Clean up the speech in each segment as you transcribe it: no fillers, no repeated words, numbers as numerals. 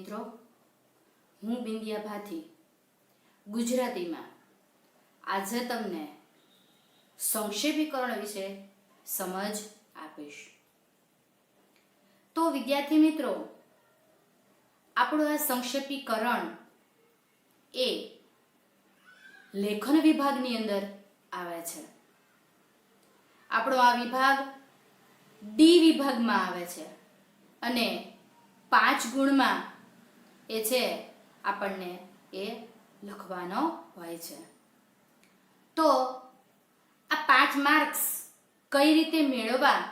મિત્રો, હું બિંદિયા ભાથી ગુજરાતીમાં આજે તમને સંક્ષેપીકરણ વિશે સમજ આપીશ. તો વિદ્યાર્થી મિત્રો, આપણું આ સંક્ષેપીકરણ એ લેખન વિભાગની અંદર આવે છે. આપણો આ વિભાગ ડી વિભાગમાં આવે છે અને 5 ગુણમાં એ છે આપણને એ લખવાનો હોય છે. તો આ 5 માર્ક્સ કઈ રીતે મેળવવા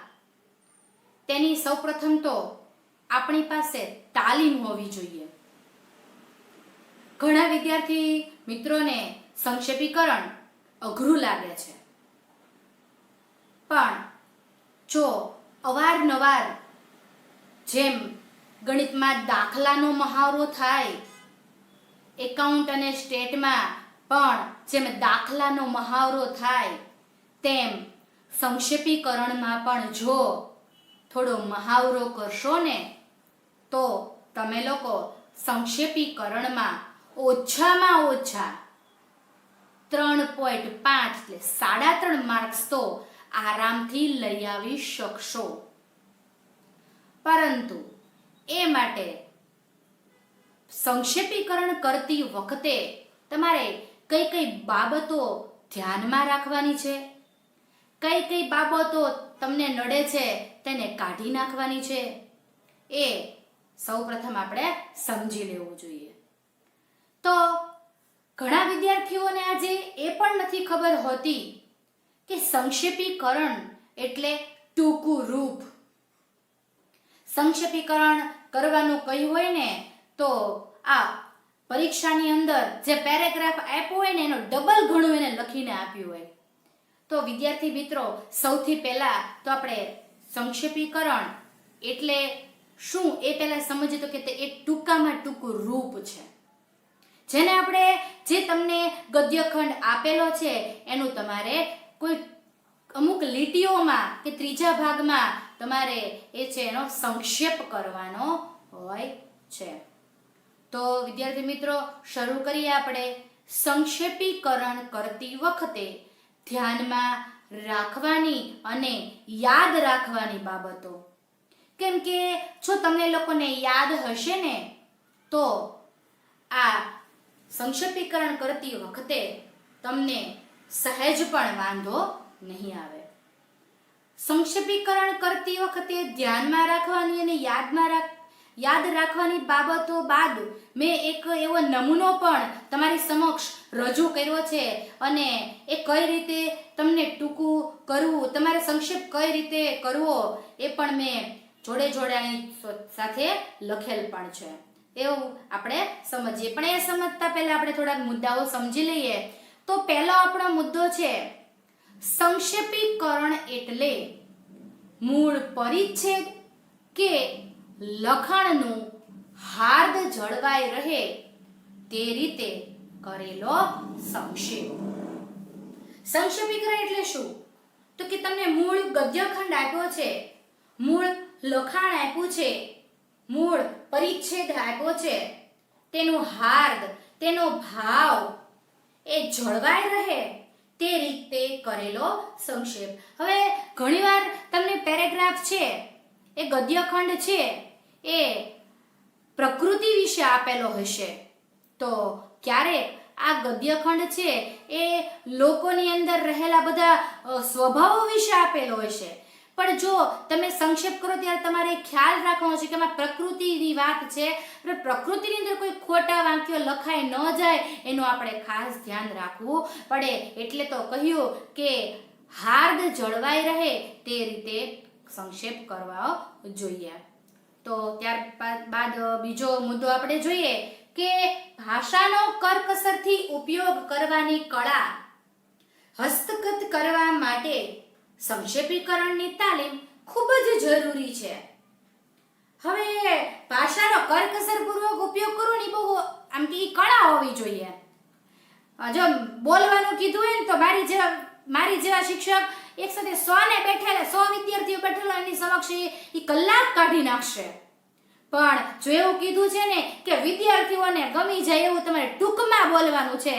તેની સૌપ્રથમ તો આપણી પાસે તાલીમ હોવી જોઈએ. ઘણા વિદ્યાર્થી મિત્રોને સંક્ષેપીકરણ અઘરું લાગે છે, પણ જો અવારનવાર જેમ ગણિતમાં દાખલાનો મહાવરો થાય, એકાઉન્ટ અને સ્ટેટમાં પણ જેમ દાખલાનો મહાવરો થાય, તેમ સંક્ષેપીકરણમાં પણ જો થોડો મહાવરો કરશો ને તો તમે લોકો સંક્ષેપીકરણમાં ઓછામાં ઓછા 3.5 એટલે 3.5 માર્ક્સ તો આરામથી લઈ આવી શકશો. પરંતુ એ માટે સંક્ષેપીકરણ કરતી વખતે તમારે કઈ કઈ બાબતો ધ્યાનમાં રાખવાની છે, કઈ કઈ બાબતો તમને નડે છે તેને કાઢી નાખવાની છે, એ સૌપ્રથમ આપણે સમજી લેવું જોઈએ. તો ઘણા વિદ્યાર્થીઓને આજે એ પણ નથી ખબર હોતી કે સંક્ષેપીકરણ એટલે ટૂંકું રૂપ. સંક્ષેપીકરણ કરવાનું કહ્યું હોય ને તો આ પરીક્ષાની અંદર જે પેરેગ્રાફ આપ્યો હોય ને એનો ડબલ ઘણું એને લખીને આપ્યું હોય. તો વિદ્યાર્થી મિત્રો, સૌથી પહેલા તો આપણે સંક્ષેપીકરણ એટલે શું એ પહેલા સમજીએ તો કે તે એક ટૂંકામાં ટૂંકું રૂપ છે, જેને આપણે જે તમને ગદ્યખંડ આપેલો છે એનું તમારે કોઈ અમુક લીટીઓમાં કે ત્રીજા ભાગમાં તમારે એ છે એનો સંક્ષેપ કરવાનો હોય છે. તો વિદ્યાર્થી મિત્રો, શરૂ કરીએ આપણે. સંક્ષેપીકરણ કરતી વખતે ધ્યાનમાં રાખવાની અને યાદ રાખવાની બાબતો. કેમ કે જો તમને લોકોને યાદ હશે ને તો આ સંક્ષેપીકરણ કરતી વખતે તમને સહેજ પણ વાંધો નહીં આવે. સંક્ષેપીકરણ કરતી વખતે ધ્યાનમાં રાખવાની અને યાદ રાખવાની બાબતો બાદ મેં એક એવો નમૂનો પણ તમારી સમક્ષ રજૂ કર્યો છે અને એ કઈ રીતે તમને ટૂંકું કરવું, તમારે સંક્ષેપ કઈ રીતે કરવો એ પણ મેં જોડે જોડે સાથે લખેલ પણ છે. એવું આપણે સમજીએ. પણ એ સમજતા પહેલા આપણે થોડાક મુદ્દાઓ સમજી લઈએ. તો પહેલો આપણો મુદ્દો છે સંક્ષેપીકરણ એટલે મૂળ પરિચ્છેદ કે લખાણનું હાર્દ જળવાઈ રહે તે રીતે કરેલો સંક્ષેપ. સંક્ષેપીકરણ એટલે શું? તો કે તમને મૂળ ગદ્યખંડ આપ્યો છે, મૂળ લખાણ આપ્યું છે, મૂળ પરિચ્છેદ આપ્યો છે, તેનું હાર્દ, તેનો ભાવ એ જળવાઈ રહે તે રીતે કરેલો સંક્ષેપ. હવે ઘણીવાર તમને પેરેગ્રાફ છે, એ ગદ્યખંડ છે, એ પ્રકૃતિ વિશે આપેલો હશે, તો ક્યારેક આ ગદ્યખંડ છે એ લોકોની અંદર રહેલા બધા સ્વભાવો વિશે આપેલો હશે. પણ જો તમે સંક્ષેપ કરો ત્યારે તમારે ખ્યાલ રાખવાનો છે કે એમાં પ્રકૃતિની વાત છે, પ્રકૃતિની અંદર કોઈ ખોટા વાક્યો લખાઈ ન જાય એનું આપણે ખાસ ધ્યાન રાખવું પડે. એટલે તો કહ્યું કે હાર્દ જળવાઈ રહે તે રીતે સંક્ષેપ કરવા જોઈએ. તો ત્યારબાદ બીજો મુદ્દો આપણે જોઈએ કે ભાષાનો કરકસરથી ઉપયોગ કરવાની કળા હસ્તગત કરવા માટે સંક્ષેપીકરણની તાલીમ ખૂબ જ જરૂરી છે. હવે ભાષાનો કરકસરપૂર્વક ઉપયોગ કરવો ને બહુ આમ કે કળા હોવી જોઈએ. જો બોલવાનું કીધું હોય ને તો મારી જેવા શિક્ષક એક સાથે 100 વિદ્યાર્થીઓ બેઠેલા એની સમક્ષ એ કલાક કાઢી નાખશે. પણ જો એવું કીધું છે ને કે વિદ્યાર્થીઓને ગમી જાય એવું તમારે ટૂંકમાં બોલવાનું છે,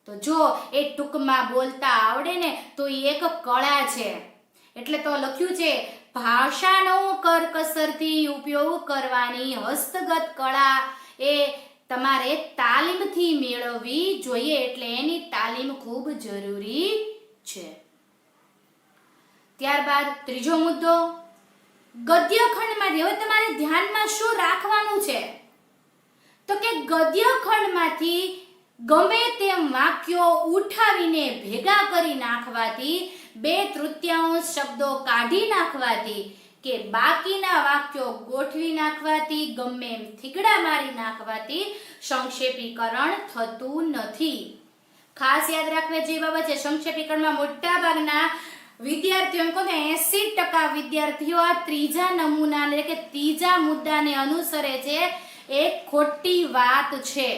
તો જો એ ટૂંકમાં બોલતા આવડે ને તો એ એક કળા છે. એટલે તો લખ્યું છે ભાષાનો કરકસરથી ઉપયોગ કરવાની હસ્તગત કળા એ તમારે તાલીમથી મેળવવી જોઈએ. એટલે એની તાલીમ ખૂબ જરૂરી છે. ત્યારબાદ ત્રીજો મુદ્દો, ગદ્યખંડમાંથી હવે તમારે ધ્યાનમાં શું રાખવાનું છે, તો કે ગદ્યખંડમાંથી ગમે તેમ વાક્યો ઉઠાવીને ભેગા કરી નાખવાથી, 2/3 શબ્દો કાઢી નાખવાથી કે બાકીના વાક્યો ગોઠવી નાખવાથી, ગમે એમ થીગડા મારી નાખવાથી સંક્ષેપીકરણ થતું નથી. ખાસ યાદ રાખવા જેવી બાબત છે. સંક્ષેપીકરણમાં મોટા ભાગના વિદ્યાર્થીઓ એમ કહો કે 80% વિદ્યાર્થીઓ આ ત્રીજા નમૂના એટલે કે ત્રીજા મુદ્દાને અનુસરે છે. એ ખોટી વાત છે.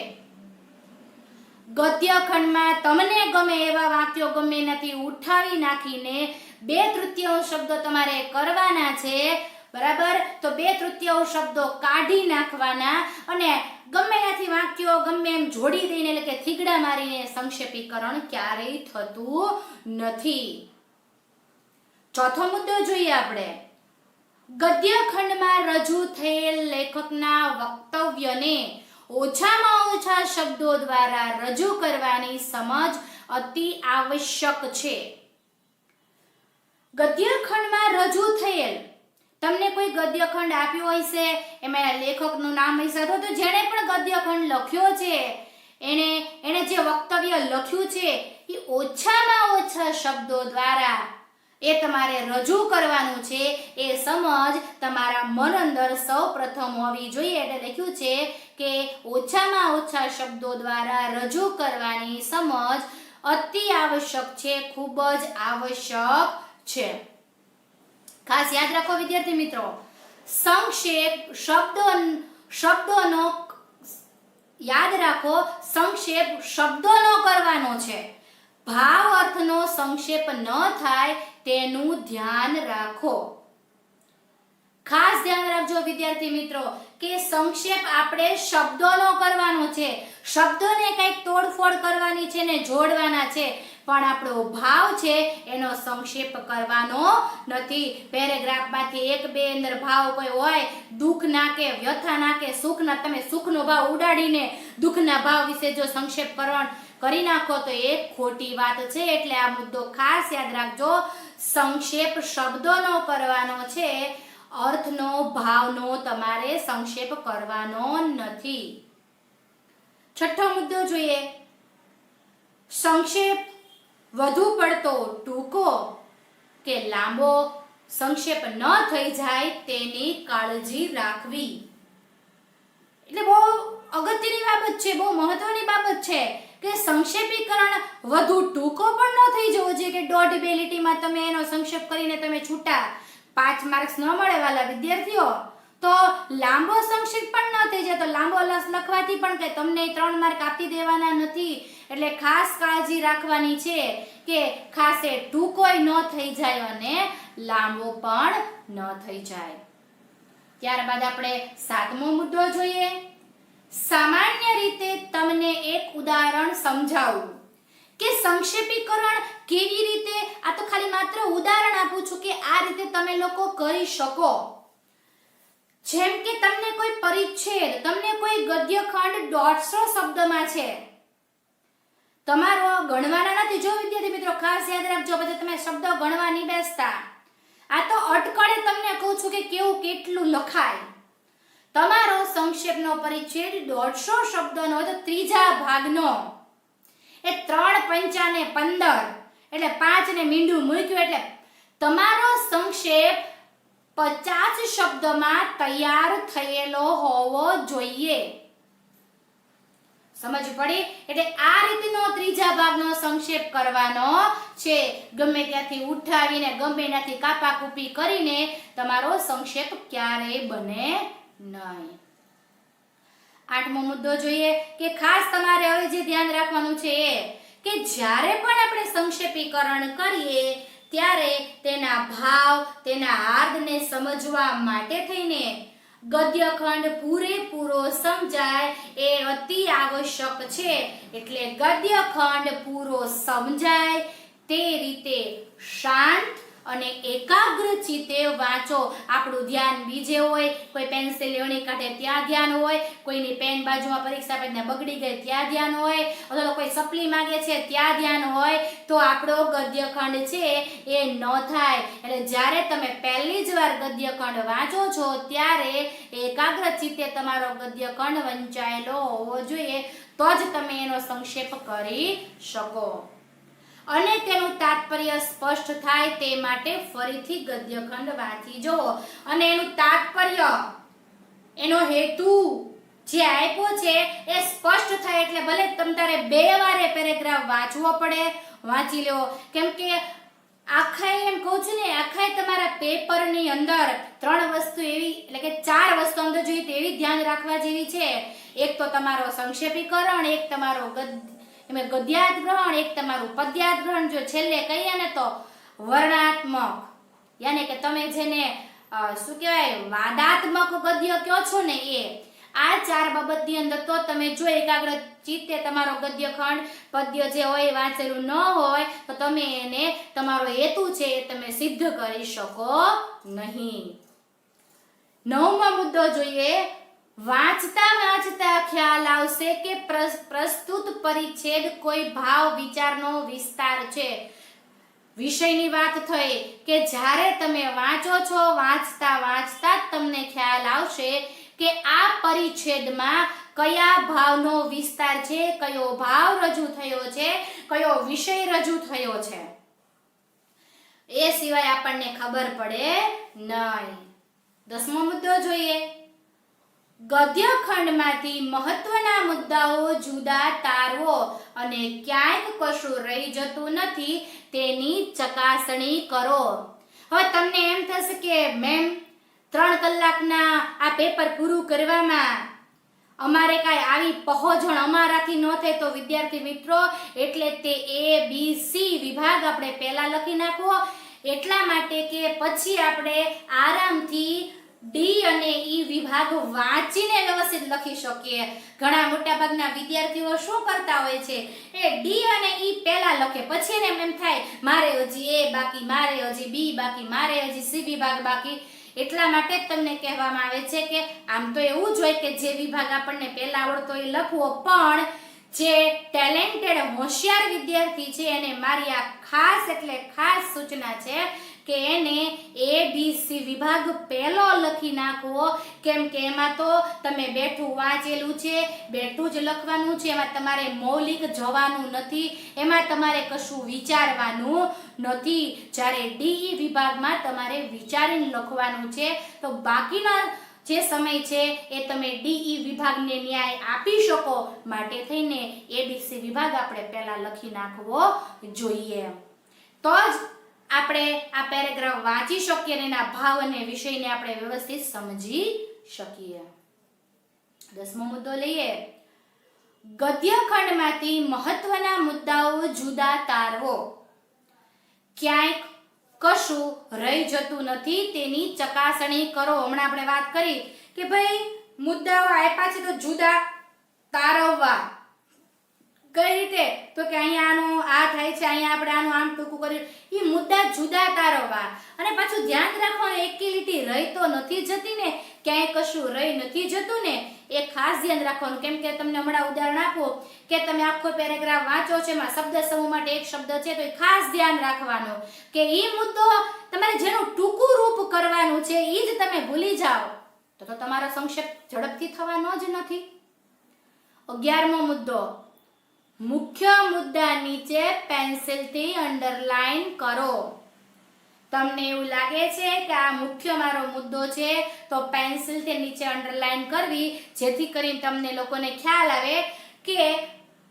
ગદ્યખંડમાં તમને ગમે એવા વાક્યો ગમે નથી ઉઠાવી નાખીને 2/3 શબ્દો તમારે કરવાના છે, બરાબર. તો 2/3 શબ્દો કાઢી નાખવાના અને ગમે ત્યાંથી વાક્યો ગમે એમ જોડી દઈને એટલે કે થીગડા મારીને સંક્ષેપીકરણ ક્યારેય થતું નથી. ચોથો મુદ્દો જોઈએ આપણે. ગદ્યખંડમાં રજૂ થયેલ લેખકના વક્તવ્યને ઓછામાં ઓછા શબ્દો દ્વારા રજૂ કરવાની સમજ અતિ આવશ્યક છે. ગદ્યખંડમાં રજૂ થયેલ, તમને કોઈ ગદ્યખંડ આપ્યો હશે, એમાં લેખકનું નામ હશે, અથવા તો જેણે પણ ગદ્યખંડ લખ્યો છે એને જે વક્તવ્ય લખ્યું છે એ ઓછામાં ઓછા શબ્દો દ્વારા એ તમારે રજૂ કરવાનું છે. એ સમજ તમારા મન અંદર સૌપ્રથમ હોવી જોઈએ. એટલે લખ્યું છે કે ઓછામાં ઓછા શબ્દો દ્વારા રજૂ કરવાની સમજ અતિ આવશ્યક છે, ખૂબ જ આવશ્યક છે. ખાસ યાદ રાખો વિદ્યાર્થી મિત્રો, સંક્ષેપ શબ્દોનો યાદ રાખો, સંક્ષેપ શબ્દોનો કરવાનો છે. ભાવ અર્થનો સંક્ષેપ ન થાય તેનું ધ્યાન રાખો. ખાસ ધ્યાન રાખજો વિદ્યાર્થી મિત્રો કે સંક્ષેપ આપણે શબ્દોનો કરવાનો છે. શબ્દોને કંઈક તોડફોડ કરવાની છે ને જોડવાના છે, પણ આપણો ભાવ છે એનો સંક્ષેપ કરવાનો નથી. પેરેગ્રાફમાંથી 1-2 અંદર ભાવ કોઈ હોય, દુઃખના કે વ્યથાના કે સુખના, તમે સુખનો ભાવ ઉડાડીને દુઃખના ભાવ વિશે જો સંક્ષેપ કરી નાખો તો એ ખોટી વાત છે. એટલે આ મુદ્દો ખાસ યાદ રાખજો, સંક્ષેપ શબ્દોનો કરવાનો છે, અર્થનો ભાવનો તમારે સંક્ષેપ કરવાનો નથી. છઠ્ઠો મુદ્દો જોઈએ. સંક્ષેપ વધુ પડતો ટૂંકો કે લાંબો સંક્ષેપ ન થઈ જાય તેની કાળજી રાખવી. એટલે બહુ અગત્યની બાબત છે, બહુ મહત્વની બાબત છે કે સંક્ષેપીકરણ વધુ ટૂંકો પણ ન થઈ જવો જોઈએ કે 1.5-2 લીટીમાં તમે એનો સંક્ષેપ કરીને તમે છૂટા, 5 માર્ક્સ ન મળે વાલા વિદ્યાર્થીઓ. તો લાંબો સંક્ષેપ પણ ન થઈ જાય, તો લાંબો લખવાથી પણ કે તમને 3 માર્ક આપી દેવાના નથી. એટલે ખાસ કાળજી રાખવાની છે કે ખાસ એ ટૂંકોય ન થઈ જાય અને લાંબો પણ ન થઈ જાય. ત્યારબાદ આપણે 7મો મુદ્દો જોઈએ. સામાન્ય રીતે તમને એક ઉદાહરણ સમજાવું કે સંક્ષેપીકરણ કેવી રીતે, આ તો ખાલી માત્ર ઉદાહરણ આપું છું કે આ રીતે તમે લોકો કરી શકો. જેમ કે તમને કોઈ પરિચ્છેદ, તમને કોઈ ગદ્યખંડ 150 શબ્દમાં છે, તમારો ગણવાના નથી. જો વિદ્યાર્થી મિત્રો ખાસ યાદ રાખજો, પછી તમે શબ્દો ગણવા નહીં બેસતા. આ તો અટકળે તમને કહું છું કે કેવું કેટલું લખાય. તમારો સંક્ષેપનો પરિચ્છેદ 150 શબ્દોનો હોય તો ત્રીજા ભાગનો એ 3×5 = 15 એટલે 5 ને મીંડું મૂક્યું એટલે તમારો સંક્ષેપ 50 શબ્દમાં તૈયાર થયેલો હોવો જોઈએ. સમજ પડી? એટલે આ રીતનો ત્રીજા ભાગનો સંક્ષેપ કરવાનો છે. ગમે ત્યાંથી ઉઠાવીને ગમે ત્યાંથી કાપાકૂપી કરીને તમારો સંક્ષેપ ક્યારેય બને નહીં. 8મો મુદ્દો જોઈએ કે ખાસ તમારે હવે જે ધ્યાન રાખવાનું છે એ કે જ્યારે પણ આપણે સંક્ષેપીકરણ કરીએ ત્યારે તેના ભાવ, તેના હાર્દને સમજવા માટે થઈને ગદ્યખંડ પૂરેપૂરો સમજાય એ અતિ આવશ્યક છે. એટલે ગદ્યખંડ પૂરો સમજાય તે રીતે શાંત અને એકાગ્ર ચિત્તે વાંચો. આપણું ધ્યાન બીજે હોય, કોઈ પેન્સિલ લેવણી કાઢે ત્યાં ધ્યાન હોય, કોઈની પેન બાજુમાં પરીક્ષા પેનને બગડી ગઈ ત્યાં ધ્યાન હોય, અથવા કોઈ સપ્લી માંગે છે ત્યાં ધ્યાન હોય, તો આપણો ગદ્યખંડ છે એ ન થાય. એટલે જ્યારે તમે પહેલી જ વાર ગદ્યખંડ વાંચો છો ત્યારે એકાગ્ર ચિત્તે તમારો ગદ્યખંડ વંચાયેલો હોવો જોઈએ, તો જ તમે એનો સંક્ષેપ કરી શકો અને તેનું તાત્પર્ય સ્પષ્ટ થાય તે માટે ફરીથી ગદ્યખંડ વાંચી જુઓ અને એનું તાત્પર્ય, એનો હેતુ જે આપ્યો છે એ સ્પષ્ટ થાય. એટલે ભલે તમારે 2 વારે પેરેગ્રાફ વાંચવો પડે, વાંચી લો. કેમ કે આખાય એમ કહું છું ને, આખાય તમારા પેપરની અંદર 3 વસ્તુ એવી, એટલે કે 4 વસ્તુ અંદર જોઈએ તેવી ધ્યાન રાખવા જેવી છે. એક તો તમારો સંક્ષેપીકરણ, એક તમારો ગદ્યાર્થ ગ્રહણ, એક તમારું પદ્યાર્થ ગ્રહણ, જો છેલ્લે કહીએ ને તો વર્ણાત્મક, યાને કે તમે જેને શું કહેવાય વાદાત્મક ગદ્ય કહો છો ને એ. આ 4 બાબતની અંદર તો તમે જો એકાગ્ર ચિત્તે તમારો ગદ્યખંડ પદ્ય જે હોય વાંચેલું ન હોય તો તમે એને તમારો હેતુ છે એ તમે સિદ્ધ કરી શકો નહીં. 9મો મુદ્દો જોઈએ. વાંચતા વાંચતા ખ્યાલ આવશે કે પ્રસ્તુત પરિચ્છેદ કોઈ ભાવ વિચારનો વિસ્તાર છે. વિષયની વાત થઈ કે જ્યારે તમે વાંચો છો, વાંચતા વાંચતા તમને ખ્યાલ આવશે કે આ પરિચ્છેદમાં કયા ભાવનો વિસ્તાર છે, કયો ભાવ રજૂ થયો છે, કયો વિષય રજૂ થયો છે, એ સિવાય આપણને ખબર પડે નહીં. 10મો મુદ્દો જોઈએ. ગદ્યખંડમાંથી મહત્વના મુદ્દાઓ જુદા તારવો અને ક્યાંક કશું રહી જતું નથી તેની ચકાસણી કરો. હવે તમને એમ થશે કે મેમ 3 કલાકના આ પેપર પૂરું કરવામાં અમારે કાંઈ આવી પહોંચણ અમારાથી ન થાય, તો વિદ્યાર્થી મિત્રો એટલે તે ABC વિભાગ આપણે પહેલા લખી નાખવો, એટલા માટે કે પછી આપણે આરામથી D અને E વિભાગ વાંચીને વ્યવસ્થિત લખી શકીએ. ઘણા મોટા ભાગના વિદ્યાર્થીઓ શું કરતા હોય છે, એ D અને E પહેલા લખે, પછી એને એમ થાય મારે હજી A બાકી, મારે હજી B બાકી, મારે હજી C વિભાગ બાકી. એટલા માટે જ તમને કહેવામાં આવે છે કે આમ તો એવું જ હોય કે જે વિભાગ આપણને પહેલા આવડતો એ લખવો, પણ જે ટેલેન્ટેડ હોશિયાર વિદ્યાર્થી છે એને મારી આ ખાસ એટલે ખાસ સૂચના છે કે એને ABC વિભાગ પહેલો લખી નાખવો. કેમ કે એમાં તો તમે બેઠું વાંચેલું છે, બેઠું જ લખવાનું છે, એમાં તમારે મૌલિક જવાનું નથી, એમાં તમારે કશું વિચારવાનું નથી. જ્યારે DE વિભાગમાં તમારે વિચારીને લખવાનું છે, તો બાકીનો જે સમય છે એ તમે DE વિભાગને ન્યાય આપી શકો, માટે થઈને ABC વિભાગ આપણે પહેલા લખી નાખવો જોઈએ, તો જ આપણે આ પેરેગ્રાફ વાંચી શકીએ અને એના ભાવ અને વિષયને આપણે વ્યવસ્થિત સમજી શકીએ. 10મો મુદ્દો લઈએ. ગદ્યખંડમાંથી મહત્વના મુદ્દાઓ જુદા તારવો. ક્યાંક કશું રહી જતું નથી તેની ચકાસણી કરો. હમણાં આપણે વાત કરી કે ભાઈ મુદ્દાઓ આપ્યા છે તો જુદા તારવવા. કઈ રીતે? તો કે અહીંયા આનું આ થાય છે, અહીંયા આપણે આનું આમ ટૂંકું કર્યું, એ મુદ્દા જુદા તારવવા. અને પાછું ધ્યાન રાખવાનું એકી લીટી રહી તો નથી જતી ને, ક્યાંય કશું રહી નથી જતું ને, એ ખાસ ધ્યાન રાખવાનું. કેમ કે તમને હમણાં ઉદાહરણ આપો કે તમે આખો પેરેગ્રાફ વાંચો છો, એમાં શબ્દ સમૂહ માટે એક શબ્દ છે, તો એ ખાસ ધ્યાન રાખવાનું કે એ મુદ્દો તમારે જેનું ટૂંકું રૂપ કરવાનું છે એ જ તમે ભૂલી જાઓ તો તમારો સંક્ષેપ ઝડપથી થવાનો જ નથી. 11મો મુદ્દો. મુખ્ય મુદ્દા નીચે પેન્સિલથી અંડરલાઈન કરો. તમને એવું લાગે છે કે આ મુખ્ય મારો મુદ્દો છે તો પેન્સિલથી નીચે અંડરલાઈન કરવી, જેથી કરીને તમને લોકોને ખ્યાલ આવે કે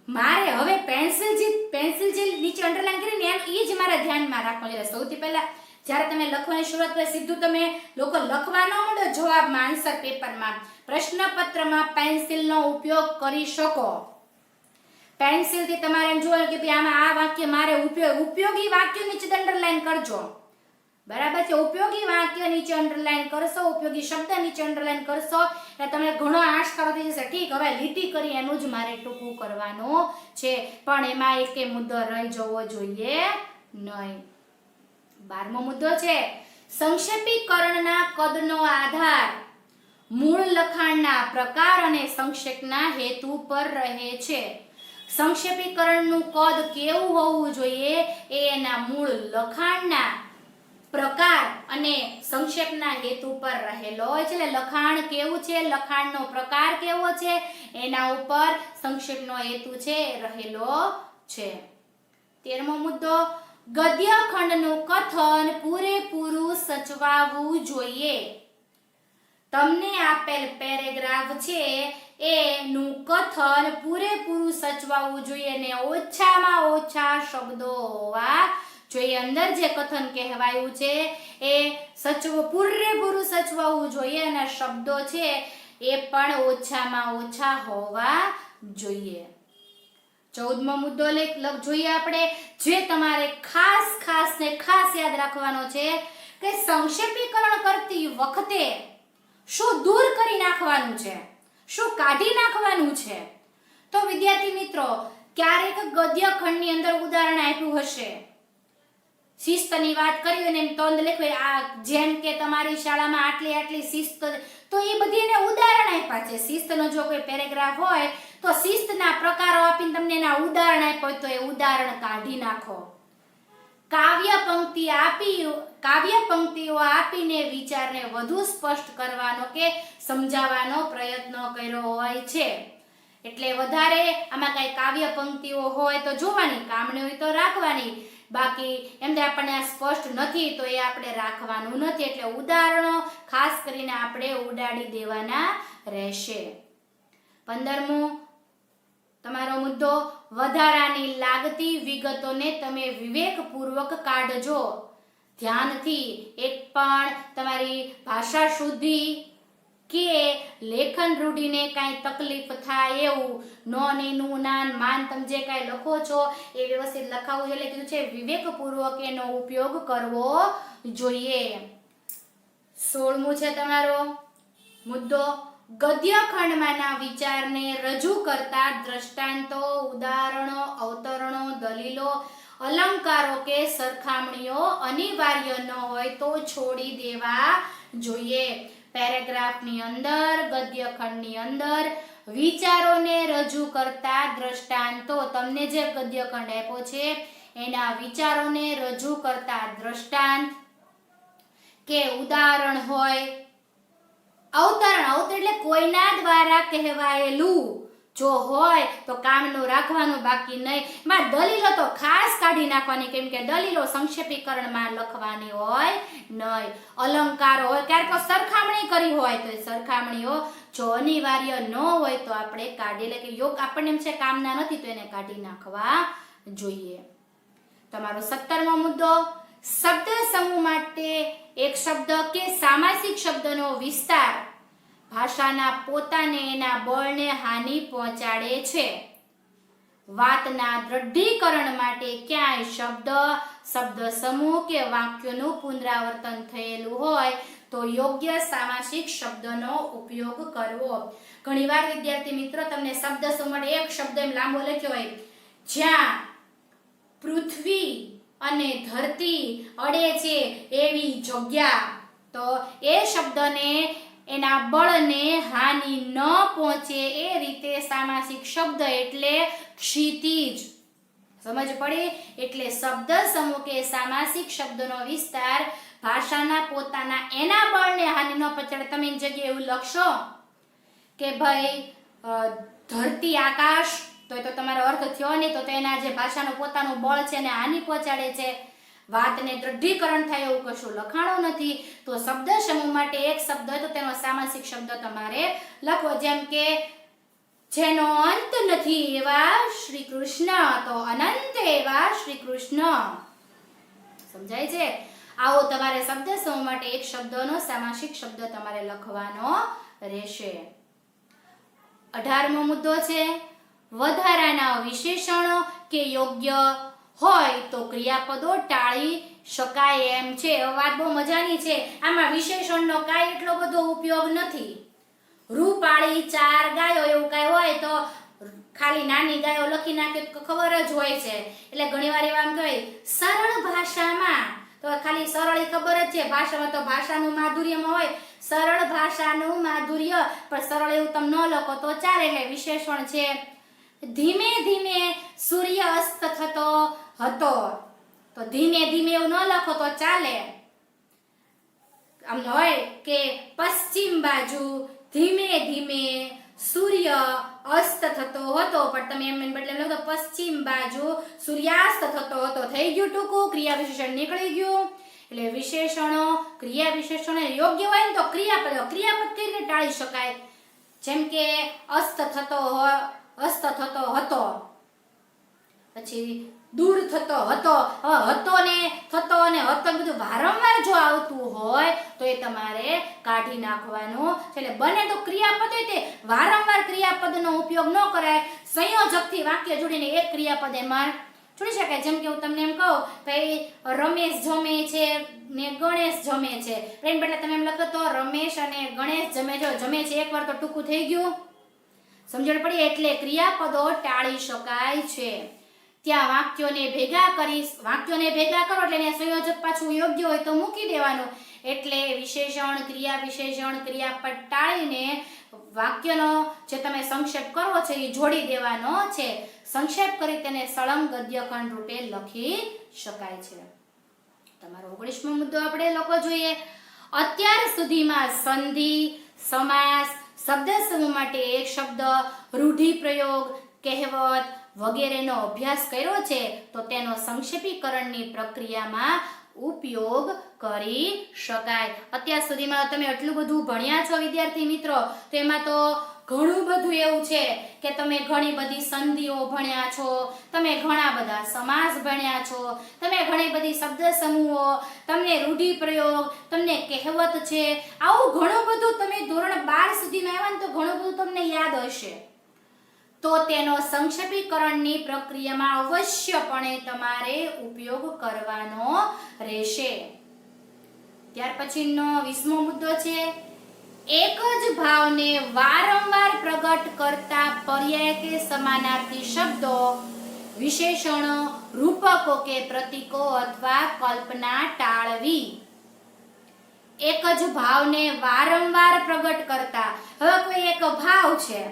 મારે હવે પેન્સિલ જે નીચે અંડરલાઈન કરીને એમ એ જ મારા ધ્યાનમાં રાખવાનું છે. સૌથી પહેલા જ્યારે તમે લખવાની શરૂઆત કરો સીધું તમે લોકો લખવા ન માંડો જવાબમાં, આન્સર પેપરમાં, પ્રશ્નપત્રમાં પેન્સિલનો ઉપયોગ કરી શકો. પેન્સિલથી તમારે એમ જોવાનું કે ભાઈ આમાં આ વાક્ય મારે ઉપયોગી વાક્ય નીચે અંડરલાઈન કરજો. બરાબર છે. ઉપયોગી વાક્ય નીચે અંડરલાઈન કરશો, ઉપયોગી શબ્દ નીચે અંડરલાઈન કરશો એટલે તમને ઘણો આશકારો થઈ જશે. ઠીક, હવે લીટી કરી એનું જ મારે ટૂંકું કરવાનું છે, પણ એમાં એકે મુદ્દો રહી જવો જોઈએ નહીં. 12મો મુદ્દો છે સંક્ષેપીકરણના કદનો આધાર મૂળ લખાણના પ્રકાર અને સંક્ષેપના હેતુ પર રહે છે. સંક્ષેપીકરણનું કદ કેવું હોવું જોઈએ એ એના મૂળ લખાણના પ્રકાર અને સંક્ષેપના હેતુ પર રહેલો હોય છે. એટલે લખાણ કેવું છે, લખાણનો પ્રકાર કેવો છે, એના ઉપર સંક્ષેપનો હેતુ છે રહેલો છે. 13મો મુદ્દો ગદ્ય ખંડનું કથન પૂરેપૂરું સચવાવવું જોઈએ. તમને આપેલ પેરેગ્રાફ છે એનું કથન પૂરેપૂરું સચવાવવું જોઈએ અને ઓછામાં ઓછા શબ્દો હોવા જોઈએ. અંદર જે કથન કહેવાયું છે એ પૂરેપૂરું સચવાવવું જોઈએ અને શબ્દો છે એ પણ ઓછામાં ઓછા હોવા જોઈએ. 14મો મુદ્દો જોઈએ આપણે, જે તમારે ખાસ યાદ રાખવાનો છે કે સંક્ષેપીકરણ કરતી વખતે શું દૂર કરી નાખવાનું છે, શું કાઢી નાખવાનું છે. તો વિદ્યાર્થી મિત્રો, ક્યારેક ગદ્ય ખંડની અંદર ઉદાહરણ આપ્યું હશે, શિસ્તની વાત કરી અને તંદ લખ્યું, આ જેમ કે તમારી શાળામાં આટલી શિસ્ત, તો એ બધી એને ઉદાહરણ આપ્યા છે. શિસ્તનો જો કોઈ પેરેગ્રાફ હોય તો શિસ્તના પ્રકારો આપીને તમને એના ઉદાહરણ આપ્યા હોય તો એ ઉદાહરણ કાઢી નાખો. કાવ્ય પંક્તિઓ આપીને વિચારને વધુ સ્પષ્ટ કરવાનો કે સમજાવવાનો પ્રયત્ન કર્યો હોય છે. એટલે વધારે આમાં કઈ કાવ્ય પંક્તિઓ હોય તો જોવાની, કામની હોય તો રાખવાની, બાકી એમ આપણને આ સ્પષ્ટ નથી તો એ આપણે રાખવાનું નથી. એટલે ઉદાહરણો ખાસ કરીને આપણે ઉડાડી દેવાના રહેશે. 15મો તમારો મુદ્દો વધારાની લાગતી વિગતોને તમે વિવેકપૂર્વક કાઢજો. ધ્યાનથી એક પણ તમારી ભાષા શુદ્ધિ કે લેખન રૂઢિને કાંઈ તકલીફ થાય એવું નોન નાન માન તમે જે કાંઈ લખો છો એ વ્યવસ્થિત લખાવું એટલે કીધું છે વિવેકપૂર્વક એનો ઉપયોગ કરવો જોઈએ. 16મું છે તમારો મુદ્દો ગદ્ય ખંડમાંના વિચારને રજૂ કરતા દ્રષ્ટાંતો, ઉદાહરણો, અવતરણો, દલીલો, અલંકારો કે સરખામણીઓ અનિવાર્ય ન હોય તો છોડી દેવા જોઈએ. પેરેગ્રાફની અંદર, ગદ્ય ખંડની અંદર વિચારોને રજૂ કરતા દ્રષ્ટાંતો, તમને જે ગદ્ય ખંડ આપ્યો છે એના વિચારોને રજૂ કરતા દ્રષ્ટાંત કે ઉદાહરણ હોય, અવતરણ એટલે કોઈના દ્વારા કહેવાયેલું જો હોય તો કામનું રાખવાનું, બાકી નહીં. માં દલીલો તો ખાસ કાઢી નાખવાની, કેમ કે દલીલો સંક્ષેપીકરણમાં લખવાની હોય નહીં. અલંકારો હોય, ક્યારેક સરખામણી કરી હોય તો સરખામણીઓ જો અનિવાર્ય ન હોય તો આપણે કાઢી લે કે યોગ આપણને એમ છે કામના નથી તો એને કાઢી નાખવા જોઈએ. તમારો 17મો મુદ્દો શબ્દ સમૂહ માટે એક શબ્દ કે સામાસિક શબ્દનો વિસ્તાર ભાષાના પોતાને એના બળને હાનિ પહોંચાડે છે. વાતના દ્રઢીકરણ માટે ક્યાંય શબ્દ સમૂહ કે વાક્યોનું પુનરાવર્તન થયેલું હોય તો યોગ્ય સામાસિક શબ્દનો ઉપયોગ કરવો. ઘણીવાર વિદ્યાર્થી મિત્રો તમને શબ્દ સમૂહ એક શબ્દ એમ લાંબો લખ્યો હોય, જ્યાં પૃથ્વી અને ધરતી અડે છે એવી જગ્યા, તો એ શબ્દને એના બળને હાનિ ન પહોંચે એ રીતે સામાસિક શબ્દ એટલે ક્ષિતિજ. સમજ પડી? એટલે શબ્દ સમૂહ કે સામાસિક શબ્દનો વિસ્તાર ભાષાના પોતાના એના બળને હાનિ ન પહોંચાડે. તમે એની જગ્યાએ એવું લખશો કે ભાઈ ધરતી આકાશ, તો તમારો અર્થ થયો નહીં, તો એના જે ભાષાનું પોતાનું બળ છે એને હાનિ પહોંચાડે છે. વાતને દ્રઢીકરણ થાય એવું કશું લખાણું નથી. તો શબ્દ સમૂહ માટે એક શબ્દ હોય તો તેનો સામાસિક શબ્દ તમારે લખવો. જેમ કે જેનો અંત નથી એવા શ્રી કૃષ્ણ, તો અનંત એવા શ્રી કૃષ્ણ. સમજાય છે? આવો તમારે શબ્દ સમૂહ માટે એક શબ્દનો સામાસિક શબ્દ તમારે લખવાનો રહેશે. 18મો મુદ્દો છે વધારાના વિશેષણો કે યોગ્ય હોય તો ક્રિયાપદો ટાળી શકાય એમ છે. વાત બહુ મજાની છે. આમાં વિશેષણનો કાંઈ એટલો બધો ઉપયોગ નથી. રૂપાળી 4 ગાયો એવું કાંઈ હોય તો ખાલી નાની ગાયો લખી નાખે તો ખબર જ હોય છે. એટલે ઘણીવાર એવા આમ કહેવાય સરળ ભાષામાં, તો ખાલી સરળ ખબર જ છે. ભાષામાં તો ભાષાનું માધુર્યમાં હોય, સરળ ભાષાનું માધુર્ય, પણ સરળ એવું તમે ન લખો તો ચાલે. એટલે વિશેષણ છે. ધીમે ધીમે સૂર્ય અસ્ત થતો હતો, તો ધીમે ધીમે એવું ન લખો તો ચાલે. આમ હોય કે પશ્ચિમ બાજુ ધીમે ધીમે સૂર્ય અસ્ત થતો હતો, પણ તમે એમ બદલે લખો તો પશ્ચિમ બાજુ સૂર્યાસ્ત થતો હતો. થઈ ગયું ટૂંકું, ક્રિયા વિશેષણ નીકળી ગયું. એટલે વિશેષણો, ક્રિયા વિશેષણો યોગ્ય હોય ને તો ક્રિયાપદ કઈ રીતે ટાળી શકાય? જેમ કે અસ્ત થતો હતો, પછી દૂર થતો હતો. હવે હતો ને થતો અને હતો બધું વારંવાર જો આવતું હોય તો એ તમારે કાઢી નાખવાનું. એટલે બને તો ક્રિયાપદ હોય તે વારંવાર ક્રિયાપદનો ઉપયોગ ન કરાય. સંયોજકથી વાક્ય જોડીને એક ક્રિયાપદ એમાં જોડી શકાય. જેમ કે હું તમને એમ કહું ભાઈ રમેશ જમે છે ને ગણેશ જમે છે, એમ બદલે તમે એમ લખો તો રમેશ અને ગણેશ જમે છે. એકવાર તો ટૂંકું થઈ ગયું, સમજણ પડી? એટલે ક્રિયાપદો ટાળી શકાય છે. ત્યાં વાક્યોને ભેગા કરો એટલે એને સંયોજક પાછું યોગ્ય હોય તો મૂકી દેવાનું. એટલે વિશેષણ, ક્રિયા વિશેષણ, ક્રિયાપદ ટાળીને વાક્યનો જે તમે સંક્ષેપ કરો છો એ જોડી દેવાનો છે. સંક્ષેપ કરી તેને સળંગ ગદ્યખંડ રૂપે લખી શકાય છે. તમારો 19મો મુદ્દો આપણે લખવો જોઈએ. અત્યાર સુધીમાં સંધિ, સમાસ, શબ્દ સમૂહ માટે એક શબ્દ, રૂઢિપ્રયોગ, કહેવત વગેરેનો અભ્યાસ કર્યો છે તો તેનો સંક્ષેપીકરણની પ્રક્રિયામાં ઉપયોગ કરી શકાય. અત્યાર સુધીમાં તમે એટલું બધું ભણ્યા છો વિદ્યાર્થી મિત્રો, તો એમાં તો ઘણું બધું એવું છે કે તમે ઘણી બધી સંધિઓ ભણ્યા છો, તમે ઘણા બધા સમાસ ભણ્યા છો, તમે ઘણી બધી શબ્દ સમૂહો, તમને રૂઢિપ્રયોગ, તમને કહેવત છે, આવું ઘણું બધું તમે ધોરણ 12 સુધીમાં આવ્યા ને તો ઘણું બધું તમને યાદ હશે. તો તેનો સંક્ષેપીકરણની પ્રક્રિયામાં અવશ્યપણે તમારે ઉપયોગ કરવાનો રહેશે. ત્યાર પછીનો 20મો મુદ્દો છે. એક જ ભાવને વારંવાર પ્રગટ કરતા પર્યાય કે સમાનાર્થી શબ્દો, વિશેષણો, રૂપકો કે પ્રતીકો અથવા કલ્પના ટાળવી. એક જ ભાવને વારંવાર પ્રગટ કરતા, હવે કોઈ એક ભાવ છે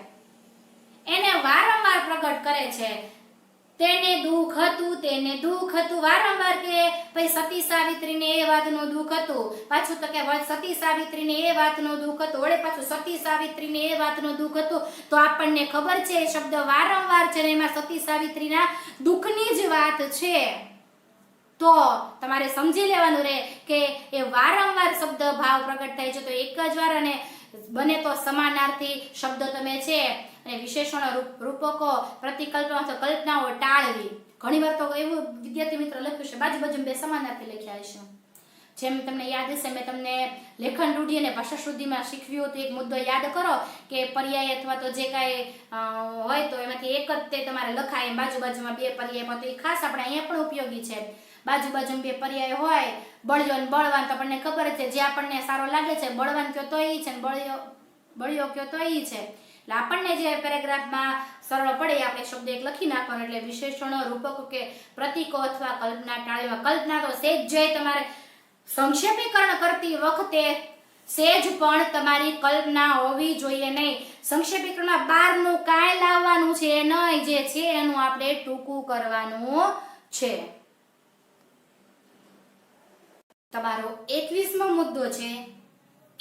એને વારંવાર પ્રગટ કરે છે, તેને દુઃખ હતું વારંવાર કે ભાઈ સતી સાવિત્રીને એ વાતનું દુઃખ હતું, પાછું તો કે સતી સાવિત્રીને એ વાતનું દુઃખ હતું, વળે પાછું સતી સાવિત્રીને એ વાતનું દુઃખ હતું. તો આપણને ખબર છે એ શબ્દ વારંવાર છે ને એમાં સતી સાવિત્રીના દુઃખની જ વાત છે. તો તમારે સમજી લેવાનું રહે કે એ વારંવાર શબ્દ ભાવ પ્રગટ થાય છે તો એક જ વાર, અને બને તો સમાનાર્થી શબ્દો તમે છે અને વિશેષણો, રૂપકો, પ્રતિકલ્પના અથવા કલ્પનાઓ ટાળવી. ઘણીવાર તો એવું વિદ્યાર્થી મિત્ર લખ્યું છે બાજુ બે સમાનાર્થી લખ્યા છે. જેમ તમને યાદ હશે મેં તમને લેખન રૂઢિ અને ભાષા શુદ્ધિમાં શીખવ્યું હતું. એક મુદ્દો યાદ કરો કે પર્યાય અથવા તો જે કાંઈ હોય તો એમાંથી એક જ તે તમારે લખાય. બાજુમાં બે પર્યાય તો એ ખાસ આપણે અહીંયા પણ ઉપયોગી છે. બાજુ બે પર્યાય હોય, બળ્યો અને બળવાન તો આપણને ખબર છે, જે આપણને સારો લાગે છે બળવાન કયો તો એ છે ને બળ્યો કયો તો એ છે. એટલે આપણને જે પેરેગ્રાફમાં સરળ પડે આપણે શબ્દ એક લખી નાખવાનો. એટલે વિશેષણો, રૂપકો કે પ્રતીકો અથવા કલ્પના ટાળવા. કલ્પના તો સેજ જે તમારે સંક્ષેપીકરણ કરતી વખતે સેજ પણ તમારી કલ્પના હોવી જોઈએ નહીં. સંક્ષેપીકરણમાં બહારનું કાંઈ લાવવાનું છે નહીં, જે છે એનું આપણે ટૂંકું કરવાનું છે. તમારો 21મો મુદ્દો છે.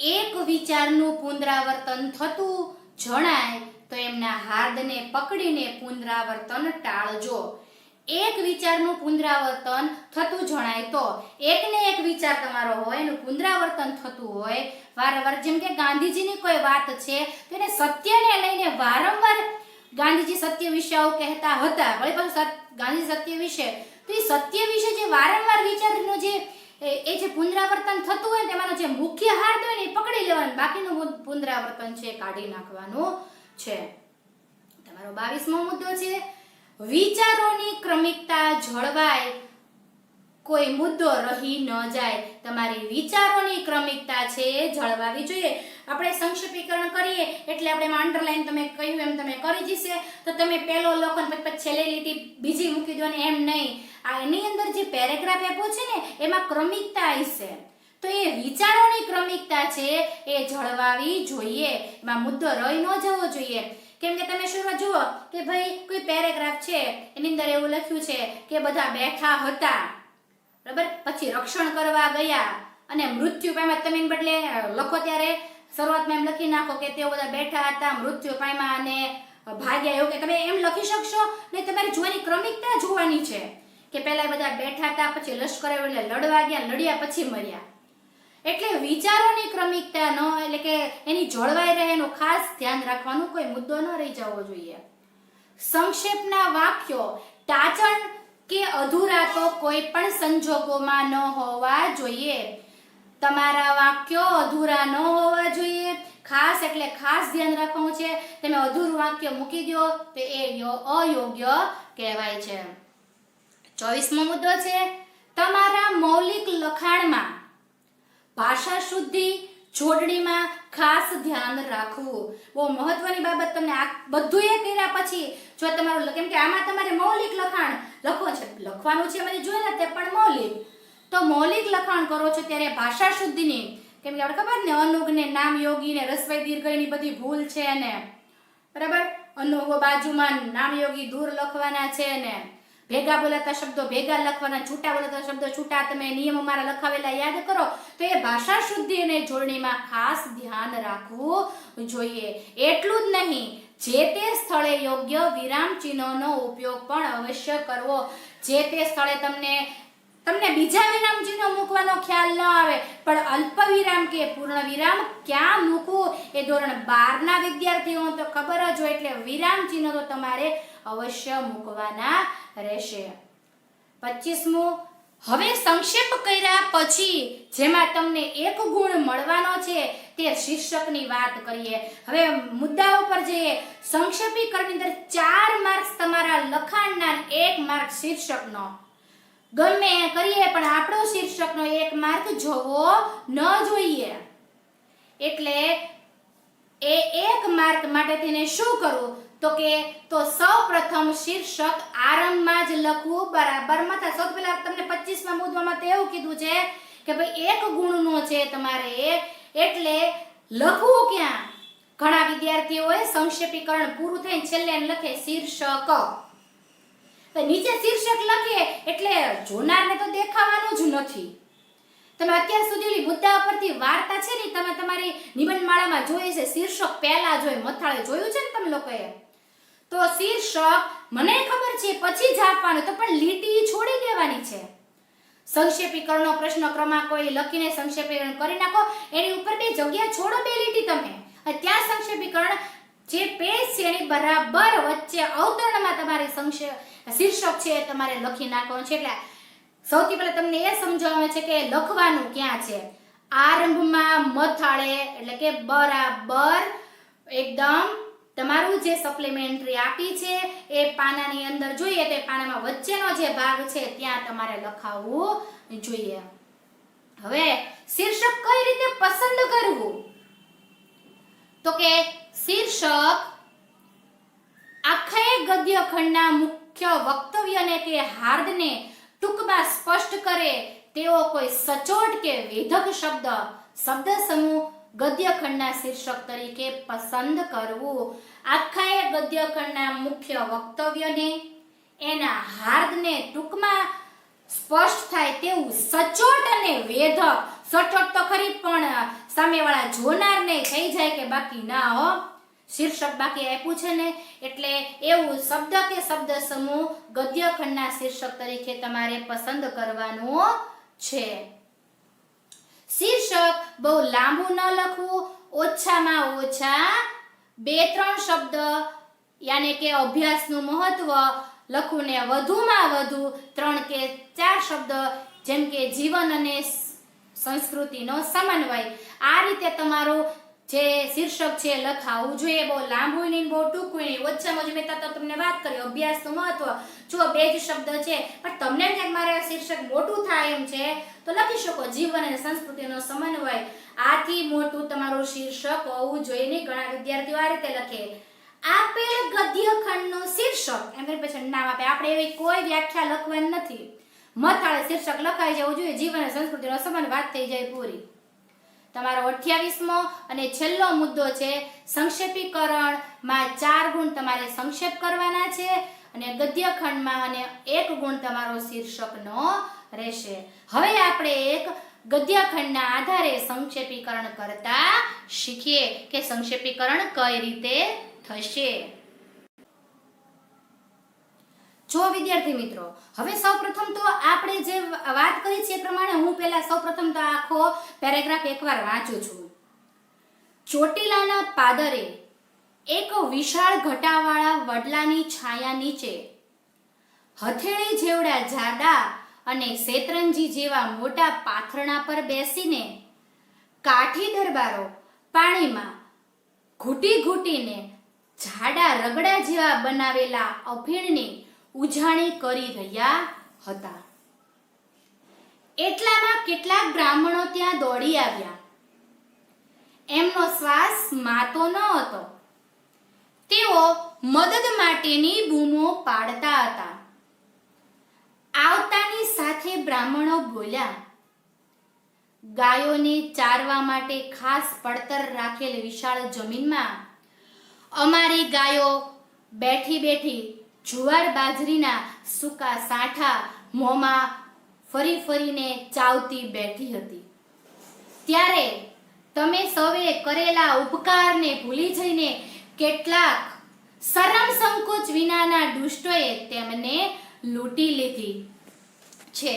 એક વિચારનું પુનરાવર્તન થતું જણાય તો એમના હાર્દને પકડીને પુનરાવર્તન ટાળજો. એક વિચારનું પુનરાવર્તન થતું જણાય તો, એકને એક વિચાર તમારો હોય એનું પુનરાવર્તન થતું હોય વારંવાર, જેમ કે ગાંધીજીની કોઈ વાત છે તો એને સત્યને લઈને વારંવાર ગાંધીજી સત્ય વિશે આવું કહેતા હતા, વળી પાછું ગાંધી સત્ય વિશે, તો એ સત્ય વિશે જે વારંવાર વિચારનો જે એ જે પુનરાવર્તન થતું હોય તેમાંનો જે મુખ્ય હાર્દ હોય ને એ પકડી લેવાનું, બાકીનું પુનરાવર્તન છે કાઢી નાખવાનું છે. તમારો 22મો મુદ્દો છે. વિચારોની ક્રમિકતા જળવાય, કોઈ મુદ્દો રહી ન જાય. તમારી વિચારોની ક્રમિકતા છે એ જળવાવી જોઈએ. આપણે સંક્ષેપીકરણ કરીએ એટલે આપણે એમાં અંડરલાઈન તમે કહ્યું એમ તમે કરી જશે, તો તમે પહેલો લખો ને પછી છેલ્લે લીટી બીજી મૂકી દો ને એમ નહીં. આ એની અંદર જે પેરેગ્રાફ આપ્યો છે ને એમાં ક્રમિકતા હશે, તો એ વિચારોની ક્રમિકતા છે એ જળવાવી જોઈએ. એમાં મુદ્દો રહી ન જવો જોઈએ. કેમ કે તમે શરૂઆત જુઓ કે ભાઈ કોઈ પેરેગ્રાફ છે એની અંદર એવું લખ્યું છે કે બધા બેઠા હતા, બરાબર, પછી રક્ષણ કરવા ગયા અને મૃત્યુ પામ્યા. તમે એને બદલે લખો ત્યારે શરૂઆતમાં એમ લખી નાખો કે તેઓ બધા બેઠા હતા, મૃત્યુ પામ્યા અને ભાગ્યા, એવું કે તમે એમ લખી શકશો ને. તમારે જોવાની ક્રમિકતા જોવાની છે કે પહેલા બધા બેઠા હતા, પછી લશ્કર એટલે લડવા ગયા, લડ્યા પછી મર્યા. એટલે વિચારોની ક્રમિકતા નો એટલે કે એની જળવાઈ રહે એનું ખાસ ધ્યાન રાખવાનું, કોઈ મુદ્દો ન રહી જવો જોઈએ. સંક્ષેપના વાક્યો ટાચણ કે અધૂરા તો કોઈ પણ સંજોગોમાં ન હોવા જોઈએ. તમારા વાક્યો અધૂરા ન હોવા જોઈએ. ખાસ એટલે ખાસ ધ્યાન રાખવાનું છે. તમે અધૂરું વાક્ય મૂકી દો તો એ અયોગ્ય કહેવાય છે. 24મો મુદ્દો છે તમારા મૌલિક લખાણમાં ભાષા શુદ્ધિ જોડણીમાં ખાસ ધ્યાન રાખવું. બહુ મહત્વની બાબત. તમને આ બધું એ કર્યા પછી જો તમારું, કેમ કે આમાં તમારે મૌલિક લખાણ લખો છે, લખવાનું છે મને જોઈ ને તે પણ મૌલિક, તો મૌલિક લખાણ કરો છો ત્યારે ભાષા શુદ્ધિની, કેમ કે આપણે ખબર ને અનુગ ને નામ યોગી ને રસ્વઈ દીર્ઘની બધી ભૂલ છે ને, બરાબર, અનુગો બાજુમાં નામ યોગી દૂર લખવાના છે ને, ભેગા બોલાતા શબ્દો ભેગા લખવાના, છૂટા બોલાતા શબ્દો છૂટા. તમે નિયમ અમારા લખાવેલા યાદ કરો તો એ ભાષા શુદ્ધિ અને જોડણીમાં ખાસ ધ્યાન રાખવું જોઈએ. એટલું જ નહીં, જે તે સ્થળે યોગ્ય વિરામ ચિહ્નોનો ઉપયોગ પણ અવશ્ય કરવો. જે તે સ્થળે તમને બીજા વિરામ ચિહ્નો મૂકવાનો ખ્યાલ ન આવે પણ અલ્પ વિરામ કે પૂર્ણ વિરામ ક્યાં મૂકવું એ ધોરણ 12 ના વિદ્યાર્થીઓ તો ખબર જ હોય, એટલે વિરામ ચિહ્નો તો તમારે અવશ્ય મૂકવાના રહેશે. 25મું, હવે સંક્ષેપ કર્યા પછી જેમાં તમને એક ગુણ મળવાનો છે તે શીર્ષકની વાત કરીએ. હવે મુદ્દાઓ પર જઈએ. સંક્ષેપીકરણની અંદર 4 માર્ક્સ તમારા લખાણના, 1 માર્ક શીર્ષકનો. ગમે કરીએ પણ આપણો શીર્ષકનો 1 માર્ક જોવો ન જોઈએ. એટલે એ 1 માર્ક માટે તેને શું કરવું તો સૌપ્રથમ શીર્ષક આરંભમાં જ લખવું. બરાબર મત. સૌથી પહેલા તમને 25મા મુદ્દામાં તો એવું કીધું છે કે ભાઈ 1 ગુણનો છે તમારે, એટલે લખવું ક્યાં. ઘણા વિદ્યાર્થીઓએ સંક્ષેપીકરણ પૂરું થઈને છેલ્લે લખે શીર્ષક, તો નીચે શીર્ષક લખે એટલે જોનારને તો દેખાવાનું જ નથી. તમે અત્યાર સુધી મુદ્દા પરથી વાર્તા છે ને તમે તમારી નિબંધમાળામાં જોઈ છે, શીર્ષક પહેલા જોઈ મથાળે જોયું છે ને તમે લોકોએ, તો શીર્ષક મને ખબર છે પછી જ આપવાનું, તો પણ લીટી છોડી દેવાની છે. સંક્ષેપીકરણનો પ્રશ્ન ક્રમાંક કોઈ લખીને સંક્ષેપીકરણ કરી નાખો, એની ઉપર 2 જગ્યા છોડો, 2 લીટી તમે, ત્યાં સંક્ષેપીકરણ જે પેજ છે એની બરાબર વચ્ચે અવતરણમાં તમારી શીર્ષક છે એ તમારે લખી નાખવાનું છે. એટલે સૌથી પહેલા તમને એ સમજાવવાનું છે કે લખવાનું ક્યાં છે. આરંભમાં મથાળે એટલે કે બરાબર એકદમ તમારું જે સપ્લિમેન્ટરી આપી છે એ પાનાની અંદર જોઈએ તો પાનામાં વચ્ચેનો જે ભાગ છે ત્યાં તમારે લખાવવું જોઈએ. હવે શીર્ષક કઈ રીતે પસંદ કરવું, તો કે શીર્ષક આખા ગદ્ય ખંડના મુખ્ય વક્તવ્યને કે હાર્દને ટૂંકમાં સ્પષ્ટ કરે તેવો કોઈ સચોટ કે વેધક શબ્દ સમૂહ ગદ્ય ખંડના શીર્ષક તરીકે પસંદ કરવું. આખા ગદ્ય ખંડના મુખ્ય વક્તવ્યને એના હાર્દને ટૂંકમાં સ્પષ્ટ થાય તેવું સચોટ અને વેધક. સચોટ તો ખરી પણ સામેવાળા જોનારને થઈ જાય કે બાકી ના હો, શીર્ષક બાકી આપ્યું છે ને, એટલે એવું શબ્દ કે શબ્દ સમૂહ ગદ્ય ખંડના શીર્ષક તરીકે તમારે પસંદ કરવાનું છે. શીર્ષક બહુ લાંબુ ન લખવું, ઓછામાં ઓછા 2-3 શબ્દ યાને કે અભ્યાસનું મહત્વ લખવું ને વધુમાં વધુ 3 કે 4 શબ્દ જેમ કે જીવન અને સંસ્કૃતિનો સમન્વય. આ રીતે તમારું જે શીર્ષક છે લખાવું જોઈએ. બહુ લાંબુ નહીં, બહુ ટૂંકું નહીં, ઓછામાં ઓછી મેં તો તમને વાત કરી અભ્યાસનું મહત્વ. જો 2 જ શબ્દ છે, પણ તમને ક્યાંક મારે શીર્ષક મોટું થાય એમ છે તો લખી શકો જીવન અને સંસ્કૃતિનો સમન્વય. આથી મોટું તમારું શીર્ષક હોવું જોઈએ નહીં. ઘણા વિદ્યાર્થીઓ આ રીતે લખે, આપેલ ગદ્ય ખંડનું શીર્ષક એમ પછી નામ આપે. આપણે એવી કોઈ વ્યાખ્યા લખવાની નથી. મથાળે શીર્ષક લખાઈ જવું જોઈએ, જીવન અને સંસ્કૃતિનો સંબંધ, વાત થઈ જાય પૂરી. તમારો 28મો અને છેલ્લો મુદ્દો છે સંક્ષેપીકરણમાં 4 ગુણ તમારે સંક્ષેપ કરવાના છે અને ગદ્ય ખંડમાં અને 1 ગુણ તમારો શીર્ષકનો રહેશે. હવે આપણે એક ગદ્ય ખંડના આધારે સંક્ષેપીકરણ કરતા શીખીએ કે સંક્ષેપીકરણ કઈ રીતે થશે. જો વિદ્યાર્થી મિત્રો, હવે સૌપ્રથમ તો આપણે જે વાત કરી છે એ પ્રમાણે હું પહેલા સૌપ્રથમ તો આખો પેરેગ્રાફ એકવાર વાંચું છું. ચોટીલાના પાદરે એક વિશાળ ઘટાવાળા વડલાની છાયા નીચે હથેળી જેવડા જાડા અને શેતરંજી જેવા મોટા પાથરણા પર બેસીને કાઠી દરબારો પાણીમાં ઘૂંટી ઘૂંટીને જાડા રગડા જેવા બનાવેલા અફીણની ઉજાણી કરી રહ્યા હતા. એટલામાં કેટલાક બ્રાહ્મણો ત્યાં દોડી આવ્યા. એમનો શ્વાસ માતો ન હતો. તેઓ મદદ માટેની બૂમો પાડતા હતા. આવતાની સાથે બ્રાહ્મણો બોલ્યા, ગાયોને ચારવા માટે ખાસ પડતર રાખેલ વિશાળ જમીનમાં અમારી ગાયો બેઠી બેઠી જુવાર બાજરીના સૂકા સાંઠા મોંમાં ફરી ફરીને ચાવતી બેઠી હતી. ત્યારે તમે સૌએ કરેલા ઉપકારને ભૂલી જઈને કેટલાક શરમ સંકોચ વિનાના દુષ્ટોએ તેમને લૂંટી લીધી છે.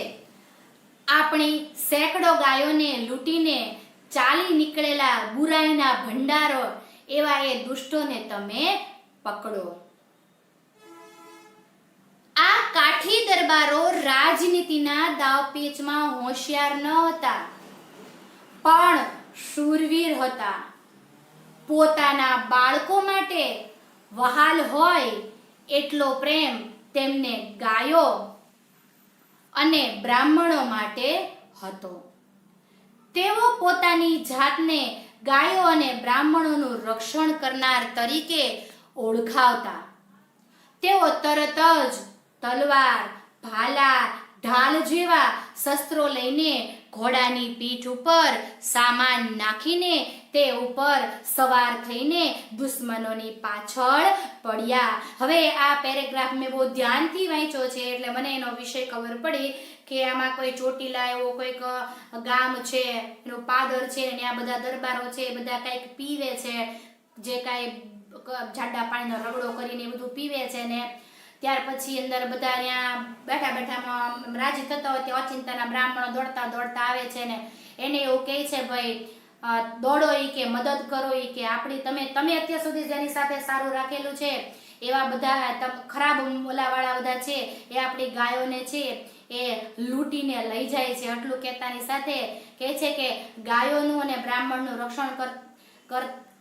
આપણી સેંકડો ગાયોને લૂંટીને ચાલી નીકળેલા બુરાઈના ભંડારો એવા એ દુષ્ટોને તમે પકડો. આ કાઠી દરબારો રાજનીતિના દાવપેચમાં હોશિયાર ન હતા, પણ શૂરવીર હતા. પોતાના બાળકો માટે વહાલ હોય એટલો પ્રેમ તેમને ગાયો અને બ્રાહ્મણો માટે હતો. તેઓ પોતાની જાતને ગાયો અને બ્રાહ્મણોનું રક્ષણ કરનાર તરીકે ઓળખાવતા. તેઓ તરત જ તલવાર, ભાલા, ઢાલ જેવા શસ્ત્રો લઈને ઘોડાની પીઠ ઉપર સામાન નાખીને તે ઉપર સવાર થઈને દુશ્મનોની પાછળ પડ્યા. હવે આ પેરેગ્રાફ મેં બહુ ધ્યાનથી વાંચ્યો છે એટલે મને એનો વિષય ખબર પડી કે આમાં કોઈ ચોટીલા એવો કોઈક ગામ છે, એનું પાદર છે અને આ બધા દરબારો છે, બધા કંઈક પીવે છે, જે કાંઈ જાડા પાણીનો રગડો કરીને એ બધું પીવે છે ને ત્યાર પછી અંદર બધા ત્યાં બેઠા બેઠામાં રાજી થતા હોય તે અચિંતાના બ્રાહ્મણો દોડતા દોડતા આવે છે ને એને એવું કહે છે, ભાઈ દોડો ઈ કે મદદ કરો ઈ કે આપણી તમે અત્યાર સુધી જેની સાથે સારું રાખેલું છે એવા બધા ખરાબ ઓલાવાળા બધા છે એ આપણી ગાયોને છે એ લૂંટીને લઈ જાય છે. આટલું કહેતાની સાથે કહે છે કે ગાયોનું અને બ્રાહ્મણનું રક્ષણ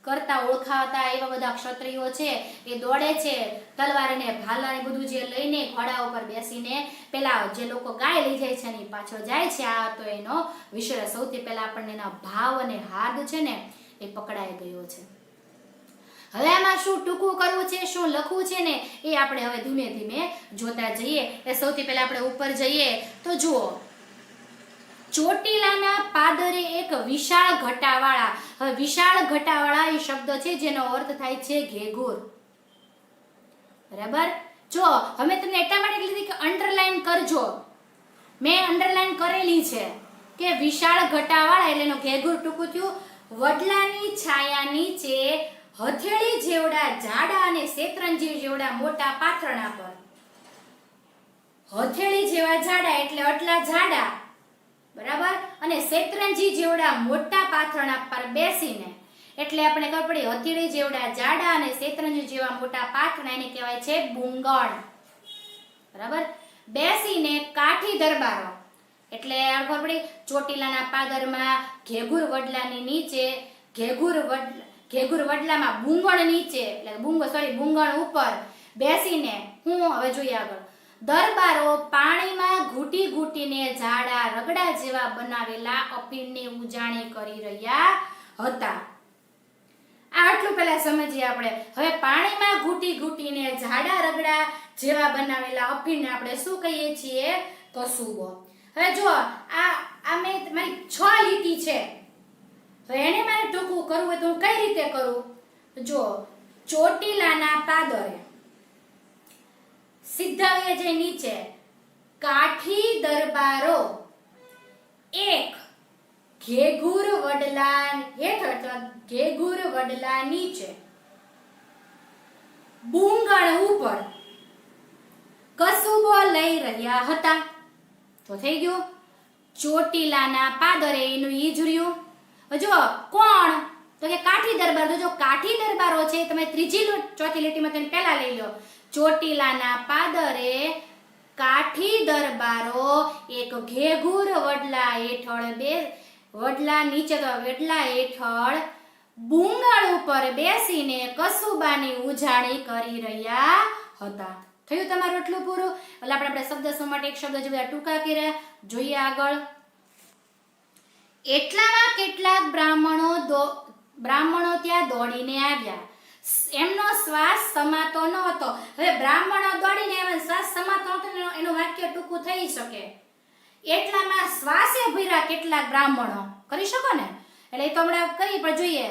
કરતા ઓળખાતા એવા બધા ક્ષત્રિયો છે એ દોડે છે, તલવાર અને ભાલા ને બધું જે લઈને ઘોડા ઉપર બેસીને પેલા જે લોકો ગાય લઈ જાય છે એની પાછળ જાય છે. આ તો એનો વિષય સૌથી પહેલા આપણને એના ભાવ અને હાર્દ છે ને એ પકડાઈ ગયો છે. હવે આમાં શું ટૂંકું કરવું છે, શું લખવું છે ને એ આપણે હવે ધીમે ધીમે જોતા જઈએ. એ સૌથી પહેલા આપણે ઉપર જઈએ તો જુઓ, ચોટીલાના પાદરે એક વિશાળ ઘટાવાળા. હવે વિશાળ ઘટાવાળા એ શબ્દ છે જેનો અર્થ થાય છે ઘેઘુર. બરાબર, જો હવે તમને એટલા માટે લીધી કે અંડરલાઈન કરજો, મેં અંડરલાઈન કરેલી છે કે વિશાળ ઘટાવાળા એટલે એનો ઘેઘુર ટૂંકું થયું. વડલાની છાયા નીચે હથેળી જેવડા જાડા અને શેતરંજી જેવડા મોટા પાથરણા પર. હથેળી જેવા જાડા એટલે આટલા જાડા, બરાબર, અને શેતરંજી જેવડા મોટા પાથરણા પર બેસીને એટલે આપણે ખબર પડી હથેળી જેવડા જાડા અને શેતરંજી જેવા મોટા પાથરણા એને કહેવાય છે બુંગણ. બરાબર, બેસીને કાઠી દરબારો એટલે ખબર પડી ચોટીલાના પાદરમાં ઘેઘુર વડલાની નીચે ઘેઘુર વડલામાં બુંગણ નીચે એટલે બુંગણ ઉપર બેસીને હું હવે જોઈએ આગળ દરબારો પાણીમાં ઘૂંટી ઘૂંટીને જાડા રગડા જેવા બનાવેલા અફીણની ઉજાણી કરી રહ્યા હતા. આટલું પહેલા સમજીએ આપણે. હવે પાણીમાં ઘૂંટી ઘૂંટીને જાડા રગડા જેવા બનાવેલા અફીણને આપણે શું કહીએ છીએ? કસુબો. હવે જો આ મેં મારી 6 લીટી છે. હવે એને મારે ટૂંકું કરવું હોય તો હું કઈ રીતે કરું? જો ચોટીલાના પાદરે સીધા જે નીચે કાઠી દરબારો એક ઘેઘુર વડલા હેઠળ અથવા ઘેઘુર વડલા નીચે બુંગણ ઉપર કસુબો લઈ રહ્યા હતા. તો થઈ ગયું ચોટીલાના પાદરે એનું ઈ જુર્યું. જો કોણ? તો કે કાઠી દરબાર. તો જો કાઠી દરબારો છે તમે ચોથી લીટીમાં તેને પહેલા લઈ લો. ચોટીલાના પાદરે કાઠી દરબારો એક ઘેઘુર વડલા હેઠળ વડલા નીચે તો વડલા હેઠળ બુંગળ ઉપર બેસીને કસુબાની ઉજાણી કરી રહ્યા હતા. થયું તમારું એટલું પૂરું? એટલે આપણે શબ્દ માટે એક શબ્દ જેવા ટૂંકા કર્યા. જોઈએ આગળ. એટલામાં કેટલાક બ્રાહ્મણો ત્યાં દોડીને આવ્યા. એમનો શ્વાસ સમાતો ન હતો. હવે બ્રાહ્મણો દોડીને આવ્યા, શ્વાસ સમાતો હતો, એનું વાક્ય ટૂંકું થઈ શકે. એટલામાં શ્વાસે ભર્યા કેટલાક બ્રાહ્મણો. કરી શકો ને? એટલે એ તો હમણાં કરી પણ જોઈએ.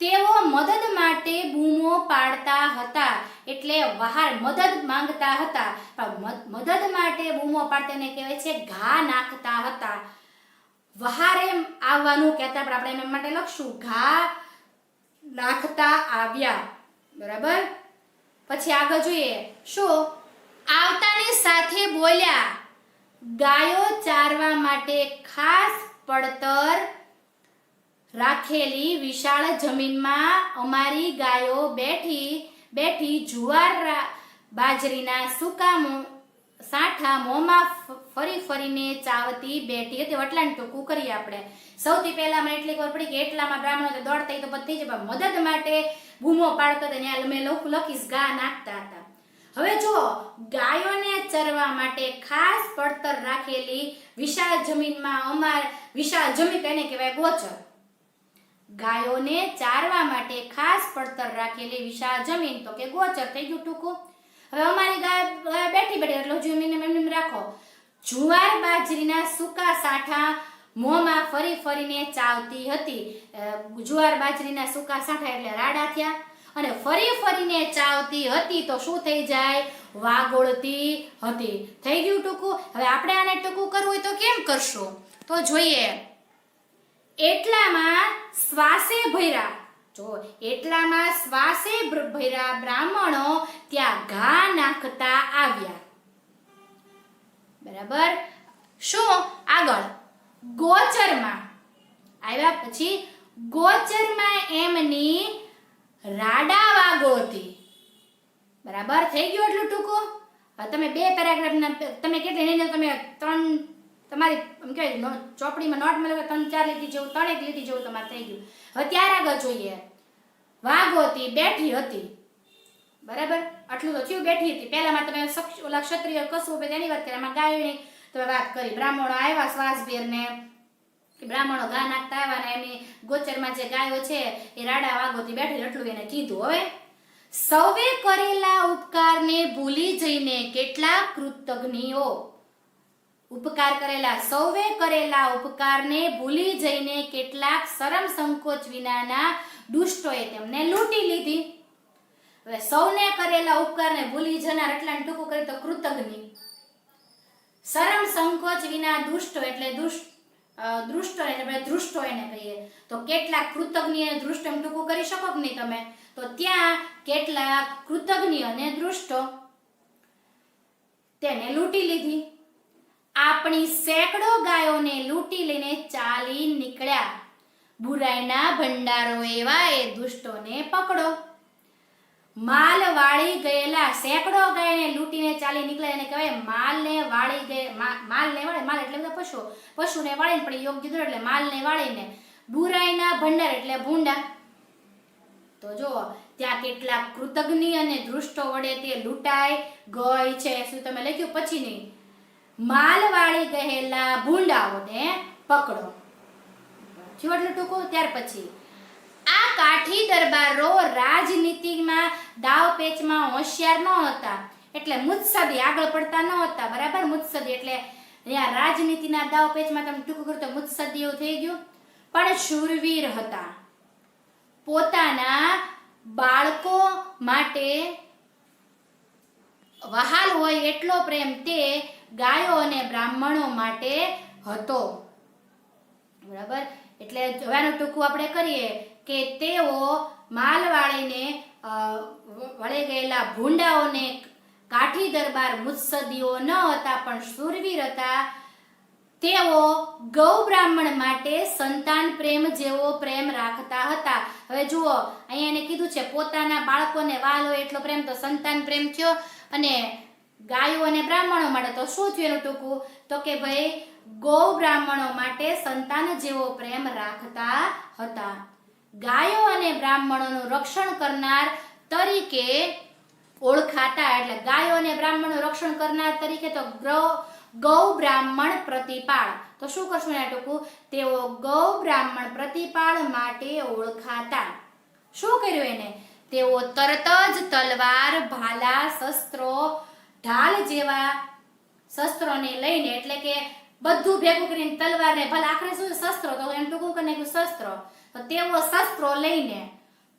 તેઓ મદદ માટે બૂમો પાડતા હતા. એટલે વહાર મદદ માંગતા હતા. મદદ માટે બૂમો પાડતાને કહેવાય છે ઘા નાખતા હતા. વહારે આવવાનું કહેતા પણ આપણે એના માટે લખશું ઘા નાખતા આવ્યા. બરાબર? પછી આગળ જોઈએ. શું? આવતાની સાથે બોલ્યા, ગાયો ચારવા માટે ખાસ પડતર રાખેલી વિશાળ જમીનમાં અમારી ગાયો બેઠી જુવાર બાજરીના સૂકા સાઠા મોંમાં ફરીને ચાવતી બેઠી હતી. વટલાને ટૂંકું કરીએ આપણે. સૌથી પહેલા મને એટલી ખબર પડી કે એટલામાં બ્રાહ્મણો દોડતા તો પતી જ મદદ માટે બૂમો પાડતા હતા. ત્યાં મેં લખીશ ઘા નાખતા હતા. હવે જો ગાયોને ચરવા માટે ખાસ પડતર રાખેલી વિશાળ જમીનમાં વિશાળ જમીન તેને કહેવાય ગોચર. ગાયોને ચારવા માટે ખાસ પડતર રાખેલી વિશાળ જમીન તો કે ગોચર. થઈ ગયું ટૂંકું. હવે અમારી ગાય બેઠી એટલે જમીન રાખો. જુવાર બાજરીના સૂકા સાઠા મોંમાં ફરીને ચાવતી હતી. જુવાર બાજરીના સૂકા સાઠા એટલે રાડા થયા. અને ફરીને ચાવતી હતી તો શું થઈ જાય? વાગોળતી હતી. થઈ ગયું ટૂંકું. હવે આપણે આને ટૂંકું કરવું હોય તો કેમ કરશું? તો જોઈએ. એટલામાં શ્વાસે ભર્યા. જો એટલામાં શ્વાસે ભર્યા બ્રાહ્મણો ત્યાં ઘા નાખતા આવ્યા. બરાબર? શું આગળ? ગોચરમાં આવ્યા. પછી ગોચરમાં એમની રાડા વાગોળતી. બરાબર? થઈ ગયું એટલું ટૂંકું. હવે તમે 2 પેરાગ્રાફના તમે કેટલી તમે 3 તમારી એમ કહેવાય ચોપડીમાં નોટમાં લખો 3-4 લીટી જેવું 3 લીટી જેવું તમારે થઈ ગયું. હવે ત્યાર આગળ જોઈએ. વાગોતી બેઠી હતી. બરાબર? આટલું તો થયું. બેઠી હતી. પહેલામાં તમે ઓલા ક્ષત્રિય કસું તેની વાત કરી. આમાં ગાયની તમે વાત કરી. બ્રાહ્મણો આવ્યા શ્વાસભેરને બ્રાહ્મણો ઘા નાખતા આવ્યા ને એમની ગોચરમાં જે ગાયો છે એ રાડા વાગોતી બેઠી. એટલું એને કીધું. હવે સૌએ કરેલા ઉપકારને ભૂલી જઈને કેટલાક કૃતજ્ઞો ઉપકાર કરેલા સૌએ કરેલા ઉપકારને ભૂલી જઈને કેટલાક શરમ સંકોચ વિનાના દુષ્ટોએ તેમને લૂંટી લીધી. હવે સૌને કરેલા ઉપકારને ભૂલી જનાર એટલાને ટૂંકું કરી તો કૃતજ્ઞ. શરમ સંકોચ વિના દુષ્ટો એટલે દૃષ્ટો એટલે દૃષ્ટો એને કહીએ. તો કેટલાક કૃતજ્ઞ અને દૃષ્ટ એમ ટૂંકું કરી શકો કે નહીં તમે? તો ત્યાં કેટલાક કૃતજ્ઞ અને દૃષ્ટો તેને લૂંટી લીધી. આપણી સેંકડો ગાયોને લૂંટી લઈને ચાલી નીકળ્યા. બુરાઈના ભંડારો એવા એ દુષ્ટોને પકડો. માલ વાળી ગયેલા સેંકડો ગાયને લૂંટીને ચાલી નીકળે એને કહેવાય માલને વાળી માલ એટલે બધા પશુને વાળીને પણ યોગ્ય દૂર એટલે માલને વાળીને. બુરાઈના ભંડાર એટલે ભૂંડા. તો જો ત્યાં કેટલાક કૃતજ્ઞ અને દુષ્ટો વડે તે લૂંટાઈ ગઈ છે. શું તમે લખ્યું પછીની? માલવાળી ગયેલા ભૂંડાઓને પકડો. જો એટલે ટૂંકું. ત્યાર પછી આ કાઠી દરબારો રાજનીતિમાં દાવપેચમાં હોશિયાર ન હતા, એટલે મુત્સદી આગળ પડતા ન હતા. બરાબર, મુત્સદી એટલે અહીંયા રાજનીતિના દાવપેચમાં તમે ટૂંકું કરો તો મુત્સદી એવું થઈ ગયું. પણ શૂરવીર હતા. પોતાના બાળકો માટે વહાલ હોય એટલો પ્રેમ તે ગાયો અને બ્રાહ્મણો માટે હતો. બરાબર, એટલે હવેનું ટૂંકું આપણે કરીએ કે તેઓ માલવાળીને વળે ગયેલા ભૂંડાઓને કાઠી દરબાર મુત્સદીઓ ન હતા પણ શૂરવીર હતા. તેઓ ગૌ બ્રાહ્મણ માટે સંતાન પ્રેમ જેવો પ્રેમ રાખતા હતા. હવે જુઓ, અહીંયા એને કીધું છે પોતાના બાળકોને વાલ હોય એટલો પ્રેમ, તો સંતાન પ્રેમ થયો. અને ગાયો અને બ્રાહ્મણો માટે તો શું થયું એનું ટૂંકું? તો કે ભાઈ ગૌ બ્રાહ્મણો માટે સંતાન જેવો પ્રેમ રાખતા હતા. ગાયો અને બ્રાહ્મણોનું રક્ષણ કરનાર તરીકે ઓળખાતા. એટલે ગાયો અને બ્રાહ્મણોનું રક્ષણ કરનાર તરીકે તો ગૌ બ્રાહ્મણ પ્રતિપાળ. તો શું કરશું એના ટૂંકું? તેઓ ગૌ બ્રાહ્મણ પ્રતિપાળ માટે ઓળખાતા. શું કર્યું એને? તેઓ તરત જ તલવાર, ભાલા, શસ્ત્રો, ઢાલ જેવા શસ્ત્રોને લઈને, એટલે કે બધું ભેગું કરીને તલવાર ને ભાલા, આખરે શું શસ્ત્રો, તો એમ ટૂંકું કરીને શસ્ત્રો. તો તેઓ શસ્ત્રો લઈને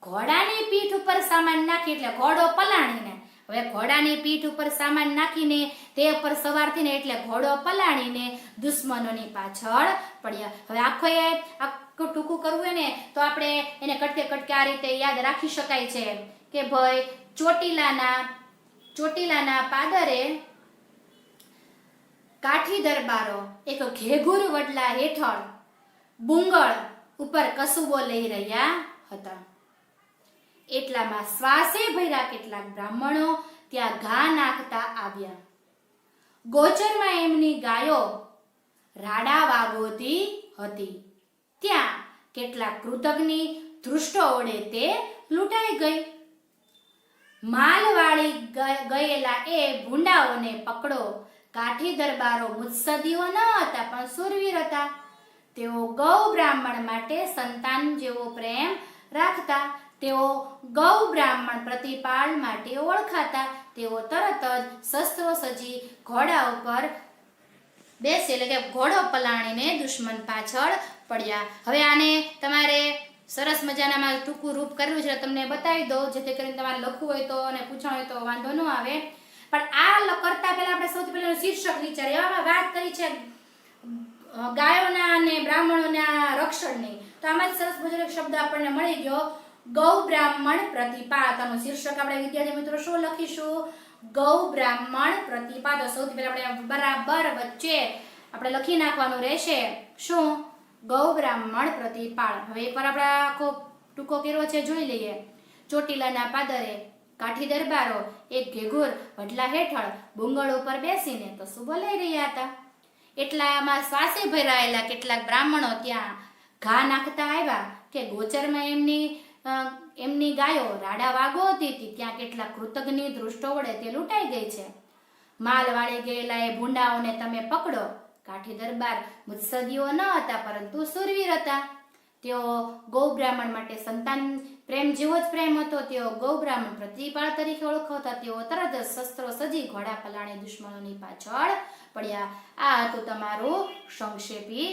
ઘોડાની પીઠ ઉપર સામાન નાખી, એટલે ઘોડો પલાણીને, હવે ઘોડાની પીઠ ઉપર સામાન નાખીને તે ઉપર સવાર થઈને એટલે ઘોડો પલાણીને દુશ્મનોની પાછળ પડ્યા. હવે આખું ટૂંકું કરવું હોય ને તો આપણે એને કટકે કટકે આ રીતે યાદ રાખી શકાય છે કે ભાઈ ચોટીલાના પાદરે કાઠી દરબારો એક ઘેઘુર વડલા હેઠળ બુંગળ ઉપર કસુબો લઈ રહ્યા હતા. એટલામાં શ્વાસે ભર્યા કેટલાક બ્રાહ્મણો ત્યાં ઘા નાખતા આવ્યા. ગોચરમાં એમની ગાયો રાડા વાગોતી હતી. ત્યાં કેટલાક કૃતજ્ઞ ધૃષ્ટો વડે તે લૂંટાઈ ગઈ. માલવાળી ગયેલા એ ભૂંડાઓને પકડો. કાઠી દરબારો મુત્સદીઓ ન હતા પણ શૂરવીર હતા. તેઓ ગૌ બ્રાહ્મણ માટે સંતાન જેવો પ્રેમ રાખતા. તેઓ ગૌ બ્રાહ્મણ પ્રતિપાળ માટે ઓળખાતા. તેઓ તરત જ શસ્ત્રો સજી ઘોડા ઉપર બેસી, એટલે કે ઘોડો પલાણીને દુશ્મન પાછળ પડ્યા. હવે આને તમારે સરસ મજાનામાં ટૂંકું રૂપ કર્યું છે, તમને બતાવી દો જેથી કરીને તમારે લખવું હોય તો અને પૂછવું હોય તો વાંધો ન આવે. પણ આ કરતા પહેલા આપણે સૌથી પહેલા શીર્ષક વિચારીએ. એવામાં વાત કરી છે ગાયોના અને બ્રાહ્મણોના રક્ષણની, તો આમાં જ સરસ મજાનો શબ્દ આપણને મળી ગયો, ગૌ બ્રાહ્મણ પ્રતિપાળ. તેનું શીર્ષક આપણે વિદ્યાર્થી મિત્રો શું લખીશું? ગૌ બ્રાહ્મણ પ્રતિપાળ. તો સૌથી પહેલા આપણે બરાબર વચ્ચે આપણે લખી નાખવાનું રહેશે શું? ગૌ બ્રાહ્મણ પ્રતિપાળ. હવે એકવાર આપણે આખો ટૂંકો કર્યો છે જોઈ લઈએ. ચોટીલાના પાદરે કાઠી દરબારો એક ઘેઘુર વડલા હેઠળ બુંગળ ઉપર બેસીને કસુબો લઈ રહ્યા હતા. એટલામાં શ્વાસે ભરાયેલા કેટલાક બ્રાહ્મણો ત્યાં ઘા નાખતા આવ્યા કે ગોચરમાં એમની ગાયો રાડા વાગોતી હતી. ત્યાં કેટલાક કૃતજ્ઞ ધૃષ્ટો વડે તે લૂંટાઈ ગઈ છે. માલ વાળી ગયેલા એ ભૂંડાઓને તમે પકડો. કાઠી દરબાર મુત્સદીઓ ન હતા પરંતુ શૂરવીર હતા. તેઓ ગૌ બ્રાહ્મણ માટે સંતાન પ્રેમ જેવો જ પ્રેમ હતો. તેઓ ગૌ બ્રાહ્મણ પ્રતિપાળ તરીકે ઓળખાતા. તેઓ તરત જ શસ્ત્રો સજી ઘોડા પલાણી દુશ્મનોની પાછળ પડ્યા. આ હતું તમારું સંક્ષેપી